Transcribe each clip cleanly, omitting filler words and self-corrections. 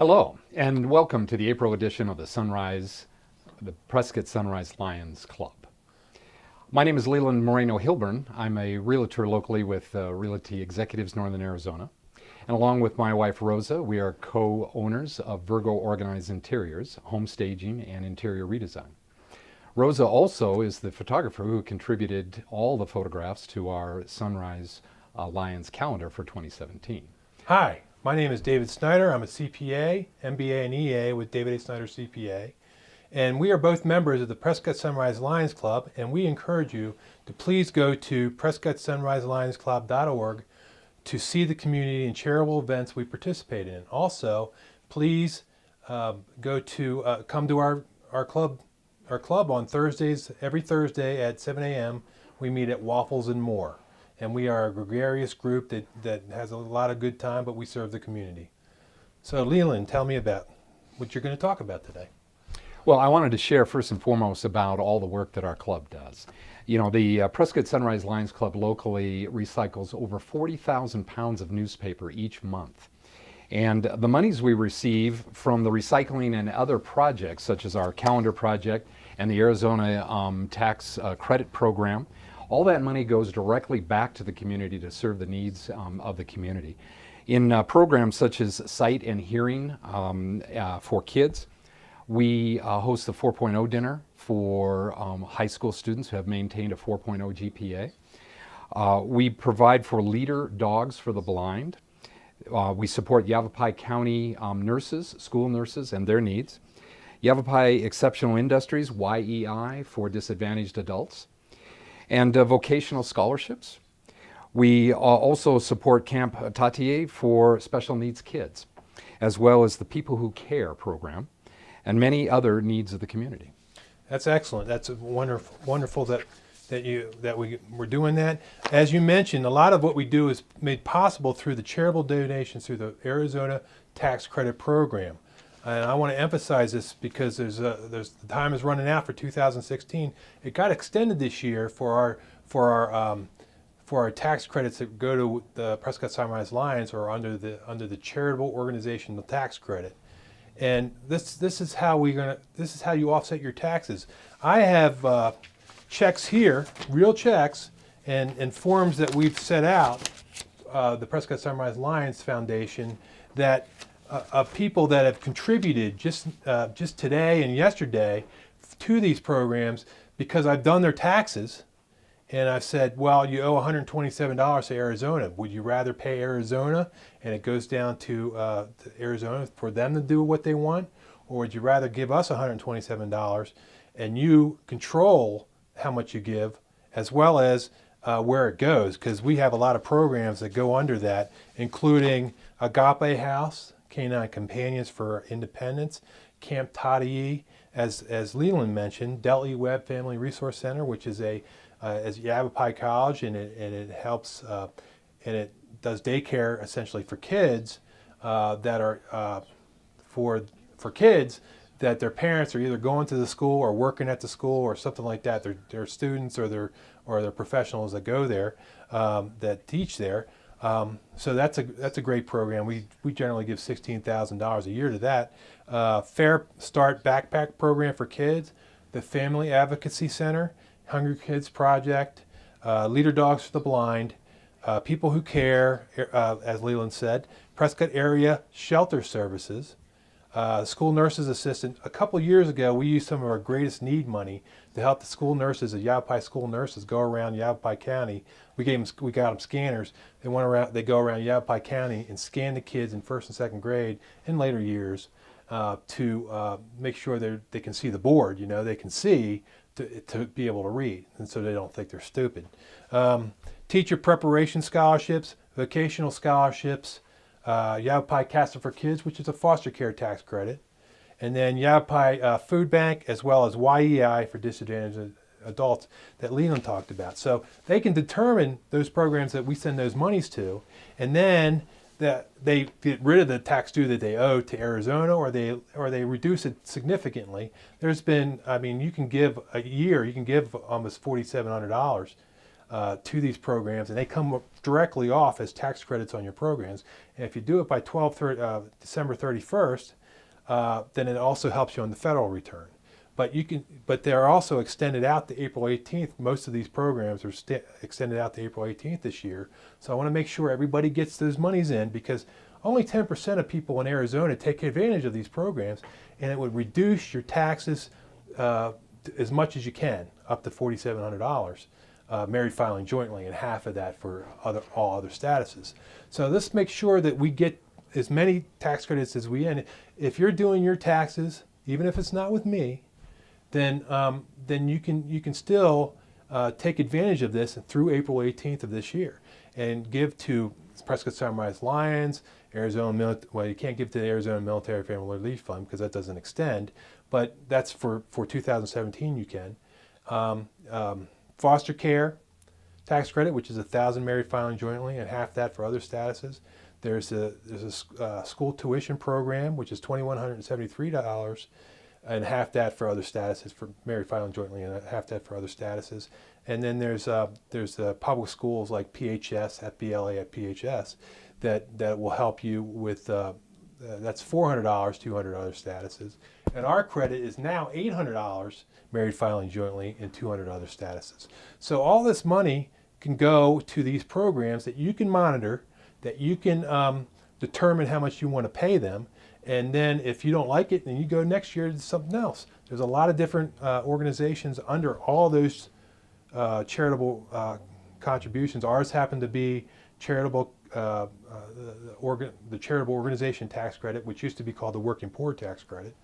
Hello, and welcome to the April edition of the Prescott Sunrise Lions Club. My name is Leland Moreno-Hilburn. I'm a realtor locally with Realty Executives Northern Arizona. And along with my wife Rosa, we are co-owners of Virgo Organized Interiors, home staging and interior redesign. Rosa also is the photographer who contributed all the photographs to our Sunrise Lions calendar for 2017. Hi, my name is David Snyder. I'm a CPA, MBA, and EA with David A. Snyder CPA. And we are both members of the Prescott Sunrise Lions Club, and we encourage you to please go to prescottsunriselionsclub.org to see the community and charitable events we participate in. Also, please come to our club on Thursdays. Every Thursday at 7 a.m. we meet at Waffles and More. And we are a gregarious group that has a lot of good time, but we serve the community. So Leland, tell me about what you're going to talk about today. Well, I wanted to share first and foremost about all the work that our club does. You know, the Prescott Sunrise Lions Club locally recycles over 40,000 pounds of newspaper each month. And the monies we receive from the recycling and other projects, such as our calendar project and the Arizona tax credit program, all that money goes directly back to the community to serve the needs of the community. In programs such as sight and hearing for kids, we host the 4.0 dinner for high school students who have maintained a 4.0 GPA. We provide for leader dogs for the blind. We support Yavapai County nurses, school nurses, and their needs. Yavapai Exceptional Industries, YEI, for disadvantaged adults. And vocational scholarships. We also support Camp Tatier for special needs kids, as well as the People Who Care program, and many other needs of the community. That's excellent. That's wonderful that we're doing that. As you mentioned, a lot of what we do is made possible through the charitable donations through the Arizona tax credit program. And I want to emphasize this because the time is running out for 2016. It got extended this year for our tax credits that go to the Prescott Sunrise Lions or under the charitable organization, the tax credit. And this is how you offset your taxes. I have checks here, real checks, and forms that we've set out, the Prescott Sunrise Lions Foundation, that of people that have contributed just today and yesterday to these programs because I've done their taxes and I've said, well, you owe $127 to Arizona. Would you rather pay Arizona and it goes down to Arizona for them to do what they want? Or would you rather give us $127 and you control how much you give as well as where it goes? Because we have a lot of programs that go under that, including Agape House, Canine Companions for Independence, Camp Tatier, as Leland mentioned, Delty Webb Family Resource Center, which is as Yavapai College, and it helps and it does daycare essentially for kids that are for kids that their parents are either going to the school or working at the school or something like that. They're students or they're professionals that go there that teach there. So that's a great program. We generally give $16,000 a year to that. Fair Start Backpack Program for kids, the Family Advocacy Center, Hungry Kids Project, Leader Dogs for the Blind, People Who Care, as Leland said, Prescott Area Shelter Services, School Nurses Assistant. A couple years ago, we used some of our greatest need money to help the school nurses, the Yavapai school nurses, go around Yavapai County. We got them scanners. They go around Yavapai County and scan the kids in first and second grade and later years to make sure they can see the board. You know, they can see to be able to read, and so they don't think they're stupid. Teacher preparation scholarships, vocational scholarships, Yavapai Casa for Kids, which is a foster care tax credit, and then Yavapai Food Bank, as well as YEI for disadvantaged adults that Leland talked about. So they can determine those programs that we send those monies to, and then that they get rid of the tax due that they owe to Arizona, or they reduce it significantly. There's been, I mean, you can give almost $4,700 to these programs, and they come directly off as tax credits on your programs. And if you do it by December 31st, then it also helps you on the federal return. But they're also extended out to April 18th. Most of these programs are extended out to April 18th this year. So I want to make sure everybody gets those monies in, because only 10% of people in Arizona take advantage of these programs, and it would reduce your taxes as much as you can, up to $4,700, married filing jointly, and half of that for all other statuses. So let's make sure that we get as many tax credits as we can. If you're doing your taxes, even if it's not with me, then you can still take advantage of this through April 18th of this year, and give to Prescott Sunrise Lions, Arizona. Well, you can't give to the Arizona Military Family Relief Fund because that doesn't extend, but that's for 2017 you can. Foster care tax credit, which is $1,000 married filing jointly, and half that for other statuses. There's a school tuition program, which is $2,173, and half that for other statuses, for married filing jointly, and half that for other statuses. And then there's public schools like PHS, FBLA at PHS, that will help you with, that's $400, 200 other statuses. And our credit is now $800, married filing jointly, and 200 other statuses. So all this money can go to these programs that you can monitor, that you can determine how much you want to pay them. And then if you don't like it, then you go next year to something else. There's a lot of different organizations under all those charitable contributions. Ours happen to be charitable, the charitable organization tax credit, which used to be called the working poor tax credit.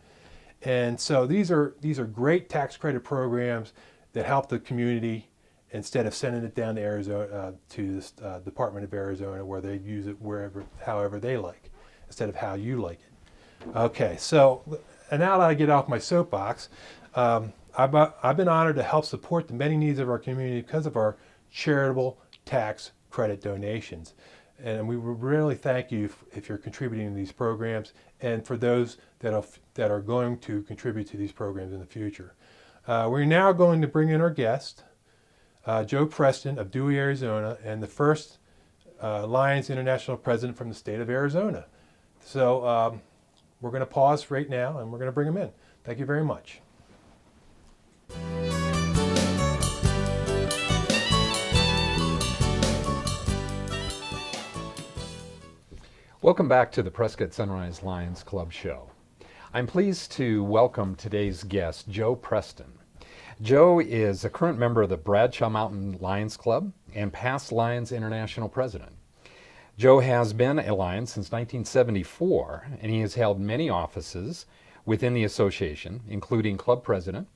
And so these are great tax credit programs that help the community, instead of sending it down to Arizona, to the Department of Arizona, where they use it however they like, instead of how you like it. Okay, so, and now that I get off my soapbox, I've been honored to help support the many needs of our community because of our charitable tax credit donations. And we really thank you if you're contributing to these programs, and for those that are going to contribute to these programs in the future. We're now going to bring in our guest, Joe Preston of Dewey, Arizona, and the first Lions International President from the state of Arizona. So we're going to pause right now, and we're going to bring him in. Thank you very much. Welcome back to the Prescott Sunrise Lions Club show. I'm pleased to welcome today's guest, Joe Preston. Joe is a current member of the Bradshaw Mountain Lions Club and past Lions International President. Joe has been a Lion since 1974, and he has held many offices within the association, including club president,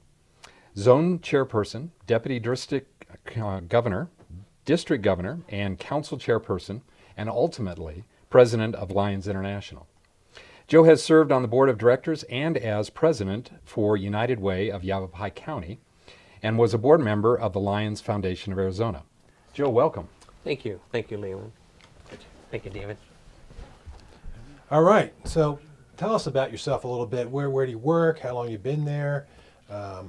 zone chairperson, deputy district governor, and council chairperson, and ultimately president of Lions International. Joe has served on the board of directors and as president for United Way of Yavapai County, and was a board member of the Lions Foundation of Arizona. Joe, welcome. Thank you. Thank you, Leland. Thank you, David. All right, so tell us about yourself a little bit. Where do you work? How long you been there? How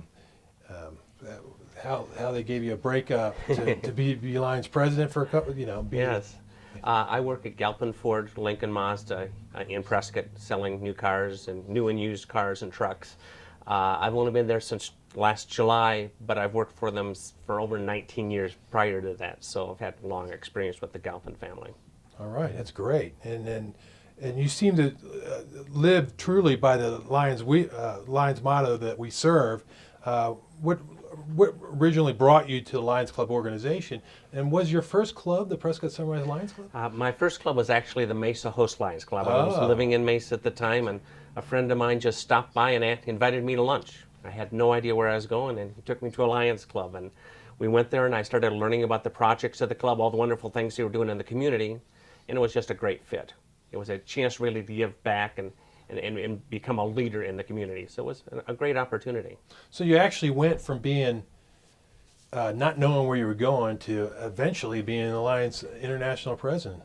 they gave you a break to be Lions president for a couple, Yes. I work at Galpin Ford Lincoln Mazda in Prescott, selling new cars and new and used cars and trucks. I've only been there since last July, but I've worked for them for over 19 years prior to that, so I've had long experience with the Galpin family. All right, that's great. And you seem to live truly by the Lions motto that we serve. What originally brought you to the Lions Club organization? And was your first club the Prescott Sunrise Lions Club? My first club was actually the Mesa Host Lions Club. I was living in Mesa at the time, and a friend of mine just stopped by and invited me to lunch. I had no idea where I was going, and he took me to a Lions Club. And we went there, and I started learning about the projects of the club, all the wonderful things they were doing in the community, and it was just a great fit. It was a chance really to give back and become a leader in the community. So it was a great opportunity. So you actually went from being not knowing where you were going to eventually being the Lions International President,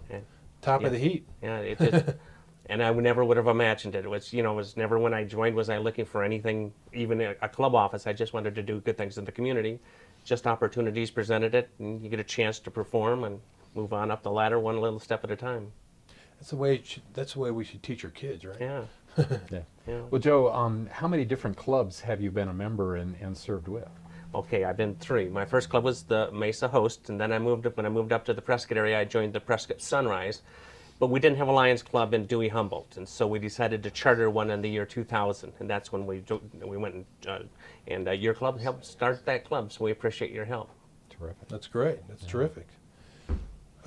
top of the heat. Yeah, it just, and I never would have imagined it. It was never, when I joined, was I looking for anything, even a club office. I just wanted to do good things in the community, just opportunities presented it, and you get a chance to perform and move on up the ladder one little step at a time. That's the way. That's the way we should teach our kids, right? Yeah. Yeah. Yeah. Well, Joe, how many different clubs have you been a member and served with? Okay, I've been 3. My first club was the Mesa Host, and then when I moved up to the Prescott area, I joined the Prescott Sunrise. But we didn't have a Lions Club in Dewey Humboldt, and so we decided to charter one in the year 2000, and that's when we went and your club helped start that club. So we appreciate your help. Terrific. That's great. That's terrific.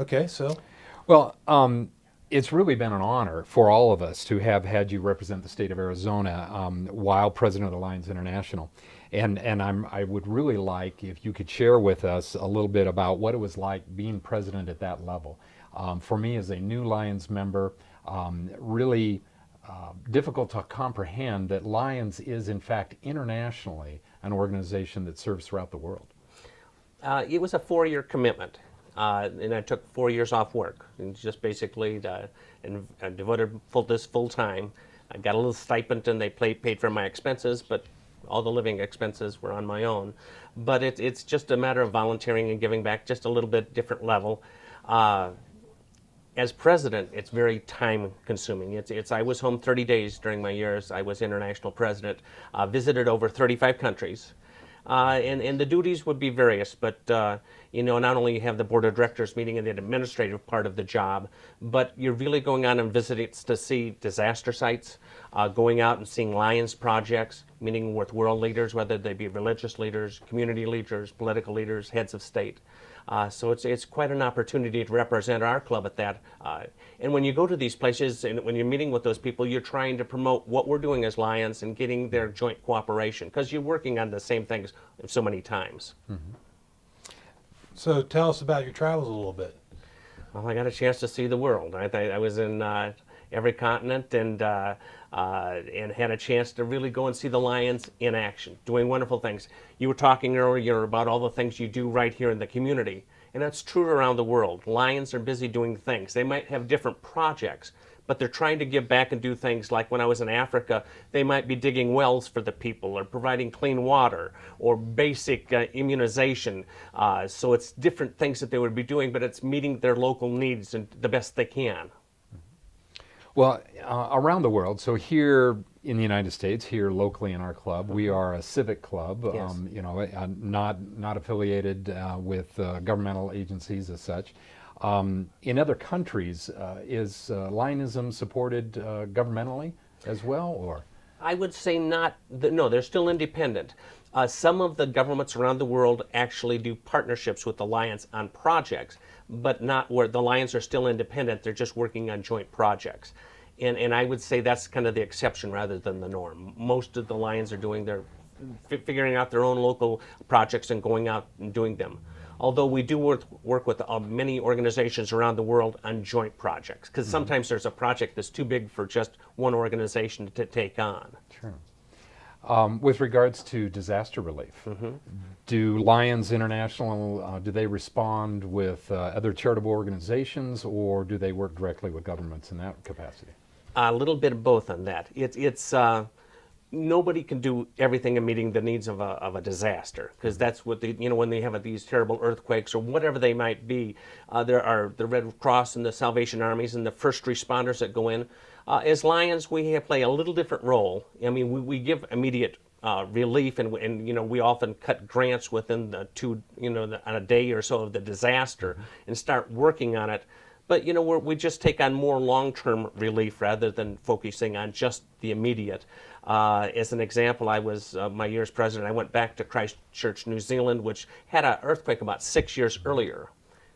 Okay, so Well, it's really been an honor for all of us to have had you represent the state of Arizona while president of the Lions International. And I would really like if you could share with us a little bit about what it was like being president at that level. For me as a new Lions member, really difficult to comprehend that Lions is in fact internationally an organization that serves throughout the world. It was a 4-year commitment, and I took 4 years off work, and just basically devoted this full time. I got a little stipend, and they paid for my expenses, but all the living expenses were on my own. But it's just a matter of volunteering and giving back, just a little bit different level. As president, it's very time consuming. I was home 30 days during my years. I was international president, visited over 35 countries. And the duties would be various, but not only have the board of directors meeting in the administrative part of the job, but you're really going on and visiting to see disaster sites, going out and seeing Lions projects, meeting with world leaders, whether they be religious leaders, community leaders, political leaders, heads of state. So it's quite an opportunity to represent our club at that. And when you go to these places and when you're meeting with those people, you're trying to promote what we're doing as Lions and getting their joint cooperation because you're working on the same things so many times. Mm-hmm. So tell us about your travels a little bit. Well, I got a chance to see the world. I was in every continent and had a chance to really go and see the Lions in action, doing wonderful things. You were talking earlier about all the things you do right here in the community, and that's true around the world. Lions are busy doing things. They might have different projects, but they're trying to give back and do things like when I was in Africa, they might be digging wells for the people or providing clean water or basic immunization. So it's different things that they would be doing, but it's meeting their local needs and the best they can. Well, around the world, so here in the United States, here locally in our club, we are a civic club, Yes. not affiliated with governmental agencies as such. In other countries, is Lionism supported governmentally as well, or? I would say not. No, they're still independent. Some of the governments around the world actually do partnerships with the Lions on projects, but not where the Lions are still independent. They're just working on joint projects. And I would say that's kind of the exception rather than the norm. Most of the Lions are doing figuring out their own local projects and going out and doing them. Although we do work with many organizations around the world on joint projects, because sometimes there's a project that's too big for just one organization to take on. Sure. With regards to disaster relief, do Lions International, do they respond with other charitable organizations, or do they work directly with governments in that capacity? A little bit of both on that. It's nobody can do everything in meeting the needs of a disaster, because that's what when they have these terrible earthquakes or whatever they might be. There are the Red Cross and the Salvation Armies and the first responders that go in. As Lions, we play a little different role. I mean, we give immediate relief, and we often cut grants within the on a day or so of the disaster and start working on it. But we just take on more long-term relief rather than focusing on just the immediate. As an example, I was my year as president. I went back to Christchurch, New Zealand, which had an earthquake about 6 years earlier.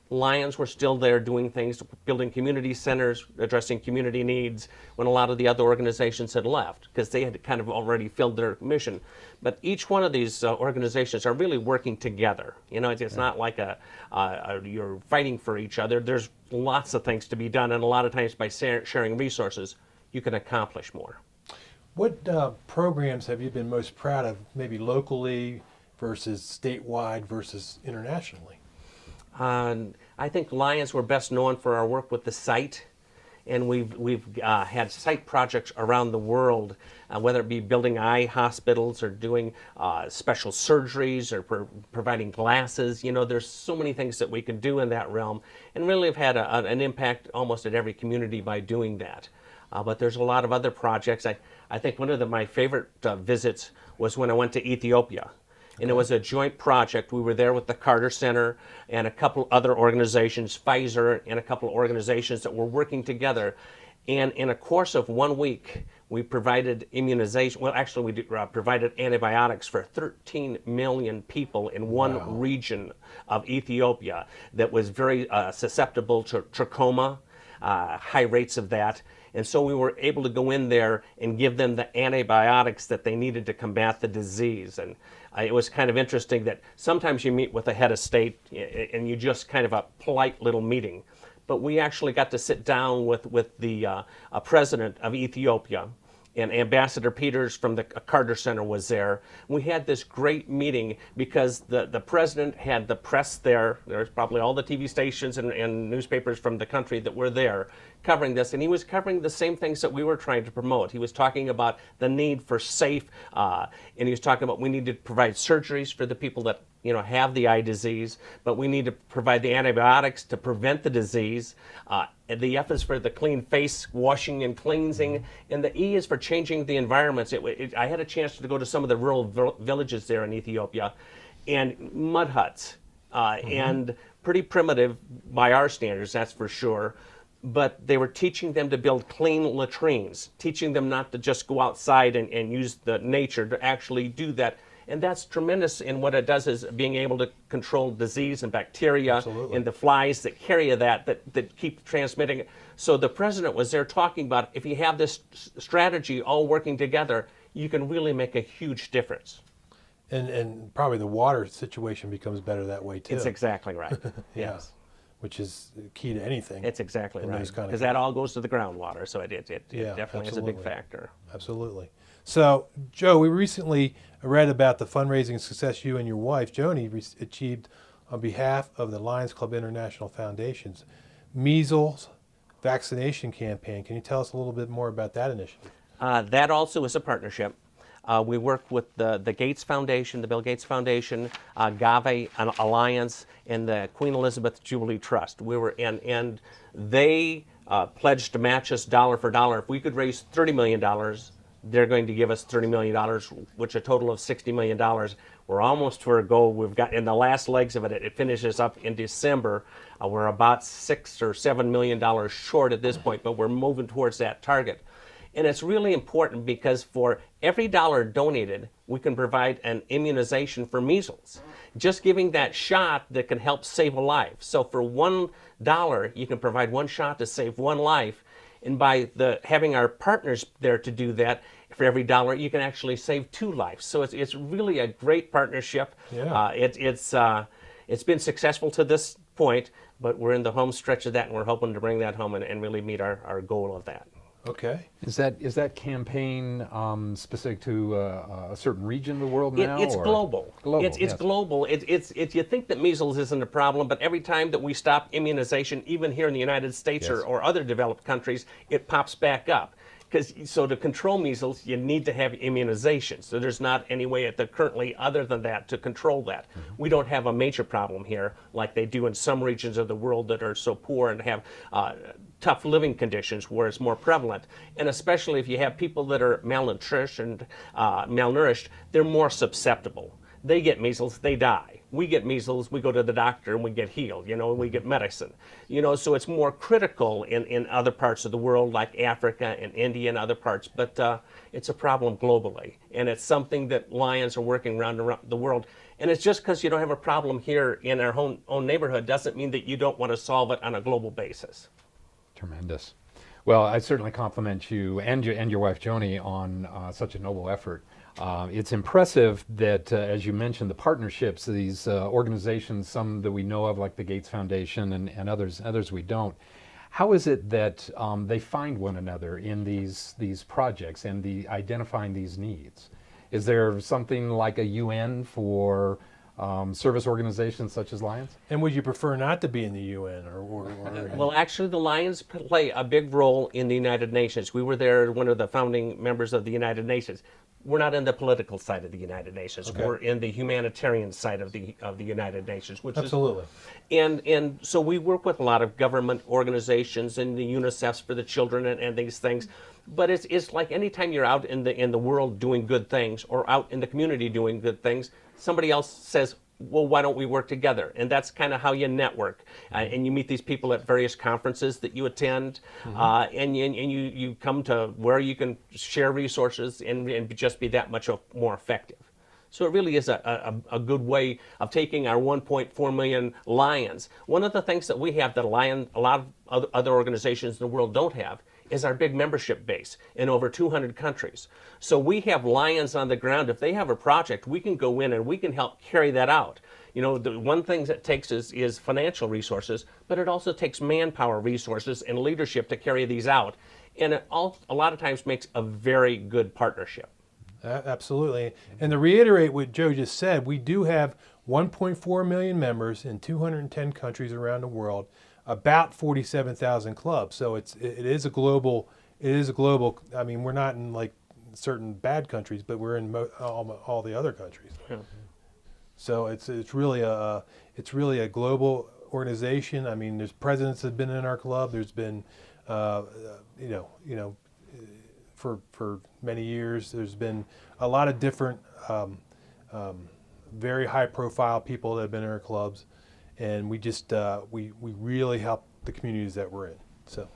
Lions were still there doing things, building community centers, addressing community needs, when a lot of the other organizations had left because they had kind of already filled their mission. But each one of these organizations are really working together. It's not like you're fighting for each other. There's lots of things to be done, and a lot of times by sharing resources, you can accomplish more. What programs have you been most proud of, maybe locally versus statewide versus internationally? I think Lions were best known for our work with the site and we've had site projects around the world, whether it be building eye hospitals or doing special surgeries or providing glasses. You know, there's so many things that we can do in that realm, and really have had an impact almost at every community by doing that. But there's a lot of other projects. I think one of my favorite visits was when I went to Ethiopia. And it was a joint project. We were there with the Carter Center and a couple other organizations, Pfizer and a couple of organizations that were working together. And in a course of 1 week, we provided immunization. Well, actually, we provided antibiotics for 13 million people in one region of Ethiopia that was very susceptible to trachoma, high rates of that. And so we were able to go in there and give them the antibiotics that they needed to combat the disease. And it was kind of interesting that sometimes you meet with a head of state and you just kind of a polite little meeting. But we actually got to sit down with the president of Ethiopia, and Ambassador Peters from the Carter Center was there. We had this great meeting because the president had the press there. There's probably all the TV stations and newspapers from the country that were there covering this, and he was covering the same things that we were trying to promote. He was talking about the need for safe, and he was talking about we need to provide surgeries for the people that have the eye disease, but we need to provide the antibiotics to prevent the disease. And the F is for the clean face, washing and cleansing, and the E is for changing the environments. I had a chance to go to some of the rural villages there in Ethiopia, and mud huts, and pretty primitive by our standards, that's for sure. But they were teaching them to build clean latrines, teaching them not to just go outside and use the nature, to actually do that. And that's tremendous. And what it does is being able to control disease and bacteria and the flies that carry that keep transmitting it. So the president was there talking about if you have this strategy all working together, you can really make a huge difference. And probably the water situation becomes better that way too. It's exactly right. Yes. Which is key to anything. It's exactly right. Because Because that all goes to the groundwater, so it definitely absolutely. is a big factor. Absolutely. So, Joe, we recently read about the fundraising success you and your wife, Joni, achieved on behalf of the Lions Club International Foundation's measles vaccination campaign. Can you tell us a little bit more about that initiative? That also is a partnership. We work with the Gates Foundation, the Bill Gates Foundation, GAVE Alliance, and the Queen Elizabeth Jubilee Trust. And they pledged to match us dollar for dollar. If we could raise $30 million, they're going to give us $30 million, which a total of $60 million. We're almost to our goal. We've got in the last legs of it. It finishes up in December. We're about $6 or $7 million short at this point, but we're moving towards that target. And it's really important because for every dollar donated, we can provide an immunization for measles. Just giving that shot that can help save a life. So for $1, you can provide one shot to save one life. And by having our partners there to do that, for every dollar, you can actually save 2 lives. So it's really a great partnership. Yeah. It's been successful to this point, but we're in the home stretch of that, and we're hoping to bring that home and really meet our goal of that. Okay. Is that campaign specific to a certain region of the world now? It's global. It's yes. global. You think that measles isn't a problem, but every time that we stop immunization, even here in the United States Yes. or other developed countries, it pops back up. So to control measles, you need to have immunization. So there's not any way currently other than that to control that. Mm-hmm. We don't have a major problem here like they do in some regions of the world that are so poor and have tough living conditions where it's more prevalent. And especially if you have people that are malnourished, they're more susceptible. They get measles, they die. We get measles, we go to the doctor and we get healed, and we get medicine. So it's more critical in other parts of the world like Africa and India and other parts, but it's a problem globally. And it's something that Lions are working around the world. And it's just because you don't have a problem here in our own neighborhood doesn't mean that you don't want to solve it on a global basis. Tremendous. Well, I certainly compliment you and your wife Joni on such a noble effort. It's impressive that, as you mentioned, the partnerships, these organizations, some that we know of, like the Gates Foundation and others we don't. How is it that they find one another in these projects and identifying these needs? Is there something like a UN for service organizations such as Lions? And would you prefer not to be in the UN or Well, actually, the Lions play a big role in the United Nations. We were there, one of the founding members of the United Nations. We're not in the political side of the United Nations. Okay. We're in the humanitarian side of the United Nations, which Absolutely. and so we work with a lot of government organizations and the UNICEFs for the children and these things. But it's like anytime you're out in the world doing good things or out in the community doing good things, somebody else says, well, why don't we work together? And that's kind of how you network. And you meet these people at various conferences that you attend, and you come to where you can share resources and just be that much more effective. So it really is a good way of taking our 1.4 million Lions. One of the things that we have that a lot of other organizations in the world don't have is our big membership base in over 200 countries. So we have Lions on the ground. If they have a project, we can go in and we can help carry that out. You know, the one thing that takes is financial resources, but it also takes manpower resources and leadership to carry these out. And a lot of times makes a very good partnership. Absolutely. And to reiterate what Joe just said, we do have 1.4 million members in 210 countries around the world, about 47,000 clubs. So it is a global. I mean, we're not in like certain bad countries, but we're in all the other countries. Yeah. So it's really a global organization. I mean, there's presidents that have been in our club. There's been for many years. There's been a lot of different, very high-profile people that have been in our clubs, and we just we really help the communities that we're in. So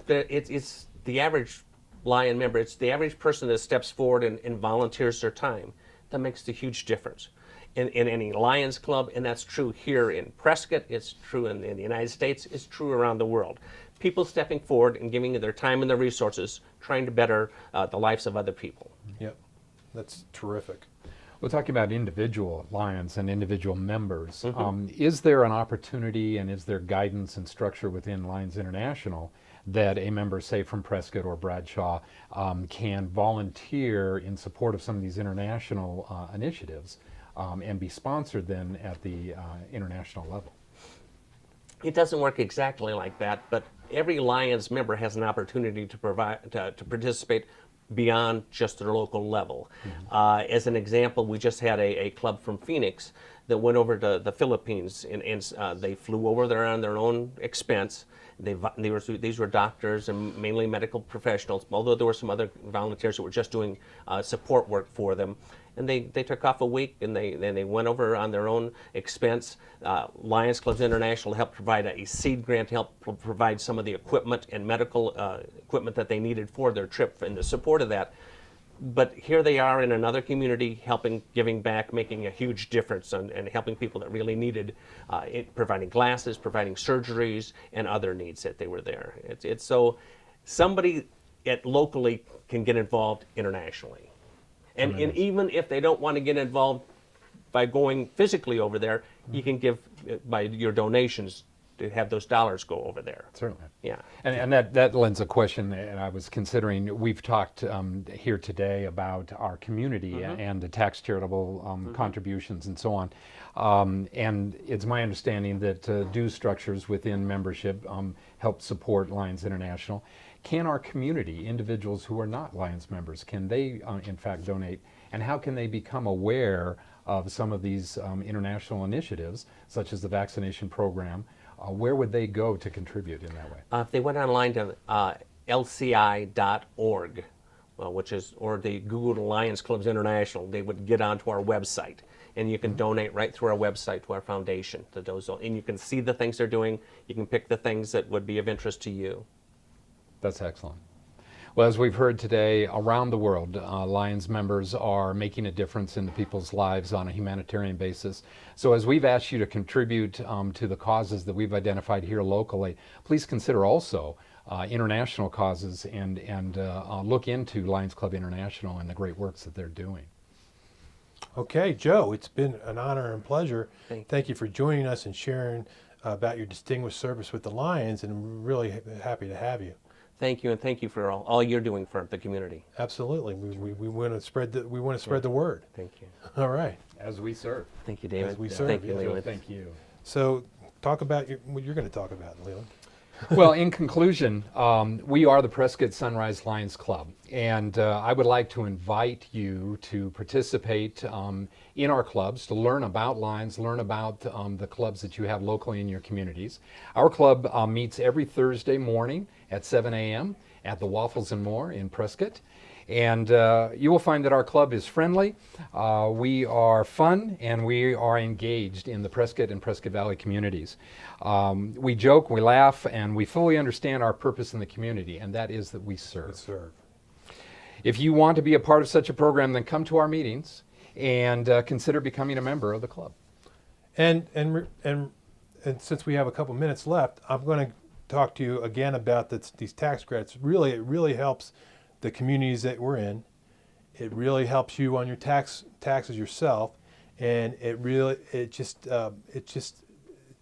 It's the average Lion member. It's the average person that steps forward and volunteers their time that makes the huge difference in any Lions club, and that's true here in Prescott. It's true in the United States. It's true around the world. People stepping forward and giving their time and their resources, trying to better the lives of other people. yep, that's terrific. We're talking about individual Lions and individual members. Is there an opportunity and is there guidance and structure within Lions International that a member, say from Prescott or Bradshaw, can volunteer in support of some of these international initiatives and be sponsored then at the international level? It doesn't work exactly like that, but every Lions member has an opportunity to participate beyond just their local level. As an example, we just had a club from Phoenix that went over to the Philippines, and they flew over there on their own expense. These were doctors and mainly medical professionals, although there were some other volunteers that were just doing support work for them. And they took off a week and they went over on their own expense. Lions Clubs International helped provide a seed grant to help provide some of the equipment and medical equipment that they needed for their trip and the support of that. But here they are in another community helping, giving back, making a huge difference and helping people that really needed, providing glasses, providing surgeries, and other needs that they were there. It's so somebody locally can get involved internationally. And even if they don't want to get involved by going physically over there, you can give by your donations to have those dollars go over there. Certainly. Yeah. And that lends a question, and I was considering, we've talked here today about our community and the tax charitable contributions and so on. And it's my understanding that dues structures within membership help support Lions International. Can our community, individuals who are not Lions members, can they in fact donate? And how can they become aware of some of these international initiatives, such as the vaccination program? Where would they go to contribute in that way? If they went online to lci.org, or they Googled Lions Clubs International, they would get onto our website. And you can donate right through our website to our foundation. And you can see the things they're doing. You can pick the things that would be of interest to you. That's excellent. Well, as we've heard today, around the world, Lions members are making a difference in the people's lives on a humanitarian basis. So as we've asked you to contribute to the causes that we've identified here locally, please consider also international causes and look into Lions Club International and the great works that they're doing. Okay, Joe, it's been an honor and pleasure. Thank you for joining us and sharing about your distinguished service with the Lions, and I'm really happy to have you. Thank you, and thank you for all you're doing for the community. Absolutely. We want to spread the word. Thank you. All right. As we serve. Thank you, David. As we serve, Thank you, yeah. Leland. Thank you. So talk about what you're going to talk about, Leland. Well, in conclusion, we are the Prescott Sunrise Lions Club, and I would like to invite you to participate in our clubs, to learn about Lions, learn about the clubs that you have locally in your communities. Our club meets every Thursday morning at 7 a.m. at the Waffles and More in Prescott. And you will find that our club is friendly, we are fun, and we are engaged in the Prescott and Prescott Valley communities. We joke, we laugh, and we fully understand our purpose in the community, and that is that we serve. If you want to be a part of such a program, then come to our meetings and consider becoming a member of the club. And since we have a couple minutes left, I'm going to talk to you again about these tax credits. It really helps the communities that we're in. It really helps you on your taxes yourself, and it's just a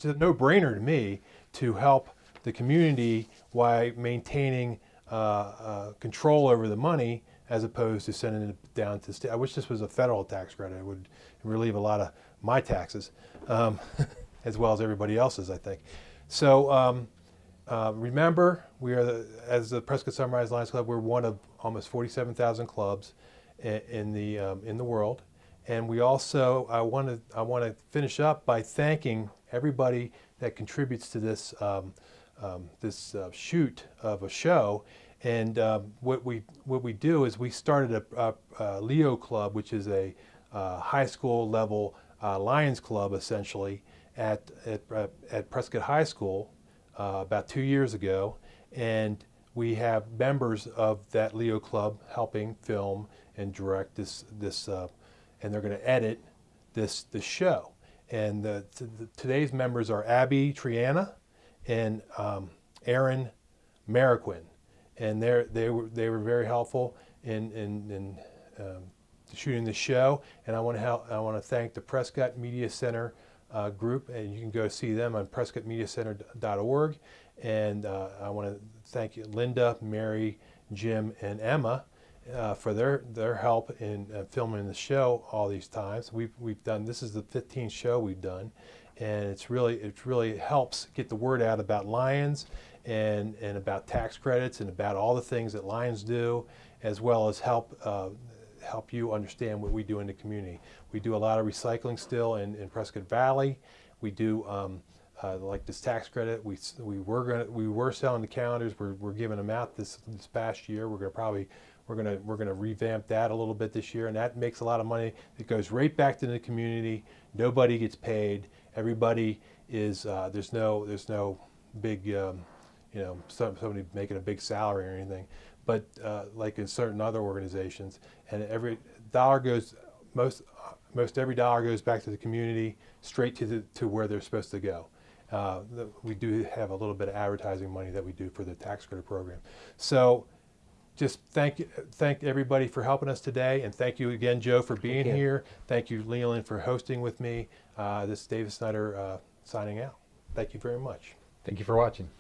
no-brainer to me to help the community while maintaining control over the money, as opposed to sending it down to the state. I wish this was a federal tax credit. It would relieve a lot of my taxes, as well as everybody else's, I think. So remember, as the Prescott Sunrise Lions Club, we're one of almost 47,000 clubs in the world, and we also I want to finish up by thanking everybody that contributes to this shoot of a show. And what we do is we started a Leo Club, which is a high school level Lions Club, essentially at Prescott High School about 2 years ago, and we have members of that Leo Club helping film and direct this and they're going to edit this show. And today's members are Abby Triana and Aaron Mariquin, and they were very helpful in shooting the show. And I want to thank the Prescott Media Center group, and you can go see them on prescottmediacenter.org. And I want to thank you, Linda, Mary, Jim, and Emma for their help in filming the show all these times. We've done, this is the 15th show we've done, and it really helps get the word out about Lions and about tax credits and about all the things that Lions do, as well as help you understand what we do in the community. We do a lot of recycling still in Prescott Valley. We do like this tax credit. We were selling the calendars. We're giving them out this past year. We're gonna revamp that a little bit this year, and that makes a lot of money. It goes right back to the community. Nobody gets paid. Everybody is there's no big somebody making a big salary or anything. But like in certain other organizations, and every dollar goes most every dollar goes back to the community, straight to where they're supposed to go. We do have a little bit of advertising money that we do for the tax credit program. So just thank everybody for helping us today, and thank you again, Joe, for being here. Thank you, Leland, for hosting with me. This is David Snyder signing out. Thank you very much. Thank you for watching.